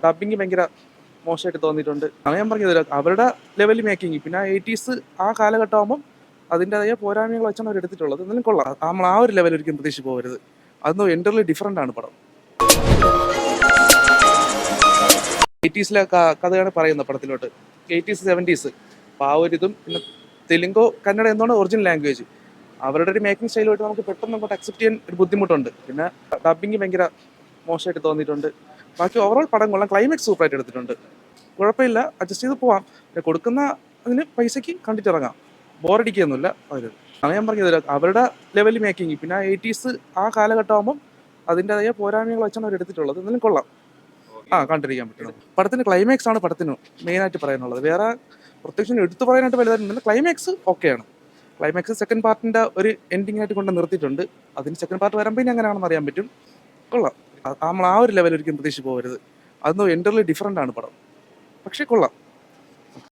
Dubbing ഭയങ്കര മോശമായിട്ട് തോന്നിയിട്ടുണ്ട്. അത് ഞാൻ പറഞ്ഞത് അവരുടെ ലെവൽ മേക്കിംഗ് പിന്നെ 80s ആ കാലഘട്ടം ആകുമ്പം അതിൻ്റെതായ പോരായ്മകൾ വെച്ചാണ് അവർ എടുത്തിട്ടുള്ളത്. എന്നാലും കൊള്ളാം. നമ്മൾ ആ ഒരു ലെവൽ ഒരിക്കലും പ്രതീക്ഷിച്ച് പോകരുത്. അതൊന്നും എൻ്റർലി ഡിഫറൻ്റ് ആണ് പടം. 80s കഥയാണ് പറയുന്നത് പടത്തിലോട്ട്. 80s 70s അപ്പോൾ ആ ഒരു ഇതും പിന്നെ തെലുങ്കോ കന്നഡ എന്നാണ് ഒറിജിനൽ ലാംഗ്വേജ്. അവരുടെ ഒരു മേക്കിംഗ് സ്റ്റൈലുമായിട്ട് നമുക്ക് പെട്ടെന്ന് അങ്ങോട്ട് അക്സെപ്റ്റ് ചെയ്യാൻ ഒരു ബുദ്ധിമുട്ടുണ്ട്. പിന്നെ ഡബിങ് ഭയങ്കര മോശമായിട്ട് തോന്നിയിട്ടുണ്ട്. ബാക്കി ഓവറോൾ പടം കൊള്ളാം. ക്ലൈമാക്സ് സൂപ്പറായിട്ട് എടുത്തിട്ടുണ്ട്. കുഴപ്പമില്ല, അഡ്ജസ്റ്റ് ചെയ്ത് പോവാം. പിന്നെ കൊടുക്കുന്ന അതിന് പൈസയ്ക്ക് കണ്ടിട്ടിറങ്ങാം. ബോറടിക്കുകയൊന്നുമില്ല അവർ. അത് ഞാൻ പറഞ്ഞത് അവരുടെ ലെവൽ മേക്കിംഗ് പിന്നെ 80s ആ കാലഘട്ടം ആകുമ്പം അതിൻ്റെതായ പോരായ്മകൾ വെച്ചാണ് അവർ എടുത്തിട്ടുള്ളത്. എന്നാലും കൊള്ളാം. കണ്ടിരിക്കാൻ പറ്റണം. പടത്തിന് ക്ലൈമാക്സ് ആണ് പടത്തിന് മെയിനായിട്ട് പറയാനുള്ളത്. വേറെ പ്രത്യേകിച്ച് എടുത്തു പറയാനായിട്ട് വലുതായിരുന്നില്ല. ക്ലൈമാക്സ് ഓക്കെയാണ്. ക്ലൈമാക്സ് സെക്കൻഡ് പാർട്ടിൻ്റെ ഒരു എൻഡിങ് ആയിട്ട് കൊണ്ട് നിർത്തിയിട്ടുണ്ട്. അതിന് സെക്കൻഡ് പാർട്ട് വരുമ്പോൾ ഇനി എങ്ങനെയാണെന്ന് അറിയാൻ പറ്റും. കൊള്ളാം. നമ്മൾ ആ ഒരു ലെവൽ ഒരിക്കലും പ്രതീക്ഷിച്ച് പോകരുത്. അതൊന്നും എൻ്റർലി ഡിഫറൻ്റ് ആണ് പടം. പക്ഷേ കൊള്ളാം.